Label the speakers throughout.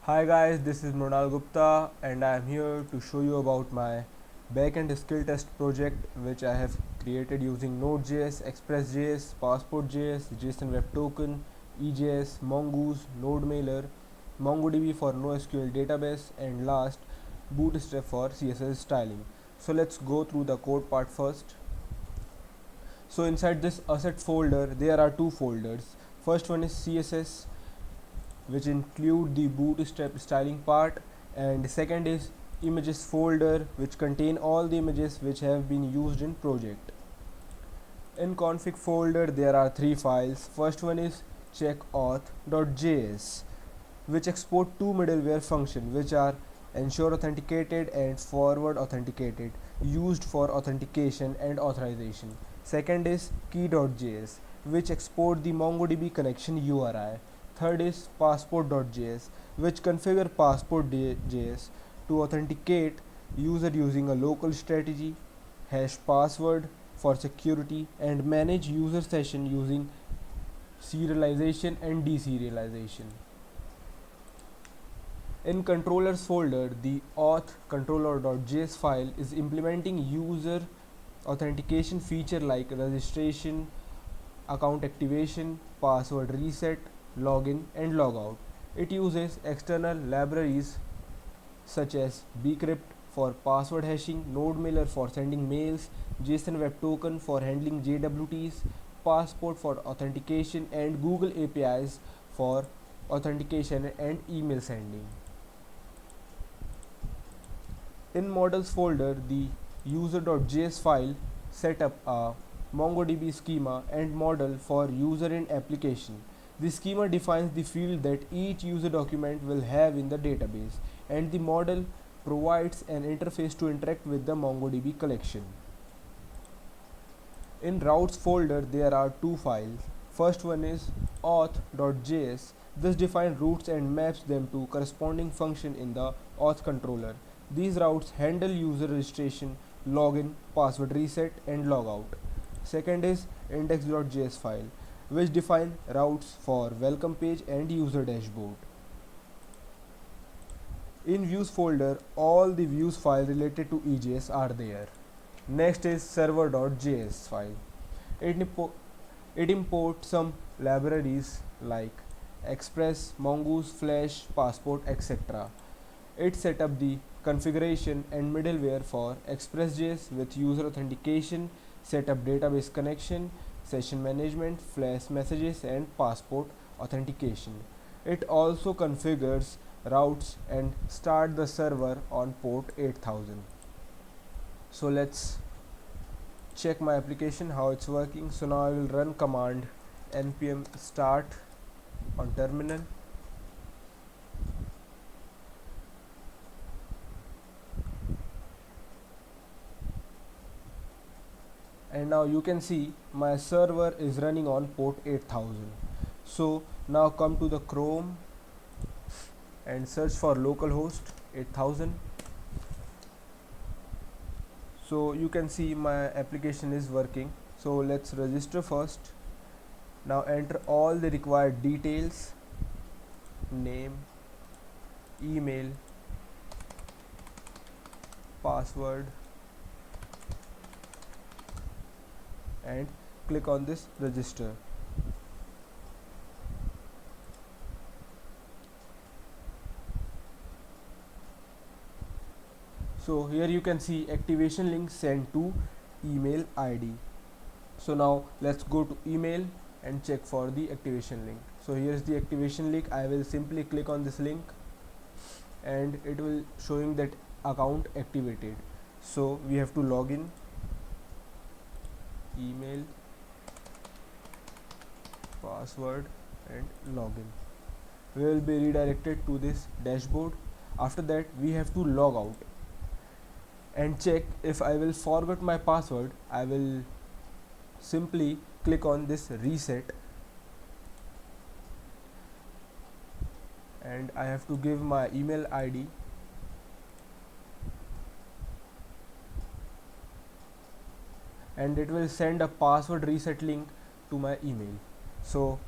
Speaker 1: Hi guys, this is Mronal Gupta and I am here to show you about my backend skill test project which I have created using Node.js, Express.js, Passport.js, JSON Web Token, EJS, Mongoose, NodeMailer, MongoDB for NoSQL database and last Bootstrap for CSS styling. So let's go through the code part first. So inside this asset folder there are two folders. First one is CSS which include the bootstrap styling part, and second is images folder which contain all the images which have been used in project. In config folder there are three files. First one is checkauth.js which export two middleware functions which are ensure authenticated and forward authenticated, used for authentication and authorization. Second is key.js which export the MongoDB connection URI. Third is passport.js which configure passport.js to authenticate user using a local strategy, hash password for security, and manage user session using serialization and deserialization. In controllers folder, the auth controller.js file is implementing user authentication feature like registration, account activation, password reset, login and logout. It uses external libraries such as bcrypt for password hashing, NodeMailer for sending mails, JSON Web Token for handling JWTs, Passport for authentication, and Google APIs for authentication and email sending. In models folder, the user.js file set up a MongoDB schema and model for user in application. The schema defines the field that each user document will have in the database, and the model provides an interface to interact with the MongoDB collection. In routes folder, there are two files. First one is auth.js. This defines routes and maps them to corresponding function in the auth controller. These routes handle user registration, login, password reset, and logout. Second is index.js file, which define routes for welcome page and user dashboard. In views folder, all the views files related to EJS are there. Next is server.js file. It imports some libraries like Express, Mongoose, Flash, Passport, etc. It set up the configuration and middleware for Express.js with user authentication, set up database connection, session management, Flash messages, and Passport authentication. It also configures routes and start the server on port 8000. So let's check my application how it's working. So now I will run command npm start on terminal. And now you can see my server is running on port 8000. So now come to the Chrome and search for localhost 8000. So you can see my application is working. So let's register first. Now enter all the required details: name, email, password, and click on this register. So here you can see activation link sent to email ID. So now let's go to email and check for the activation link. So here is the activation link. I will simply click on this link and it will showing that account activated. So we have to log in, email, password, and login. We will be redirected to this dashboard. After that we have to log out and check if I will forget my password. I will simply click on this reset and I have to give my email ID, and it will send a password reset link to my email. So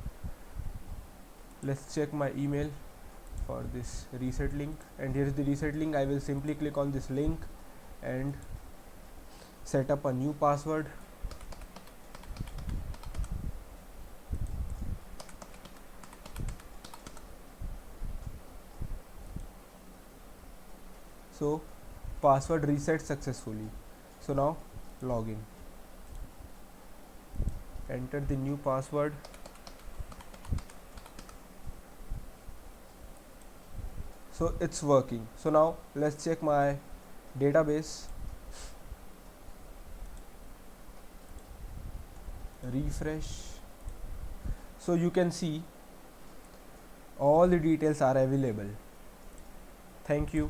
Speaker 1: let's check my email. for this reset link, and here is the reset link. I will simply click on this link and set up a new password. So password reset successfully. So now login, enter the new password. So it's working. So now let's check my database. Refresh. So you can see all the details are available. Thank you.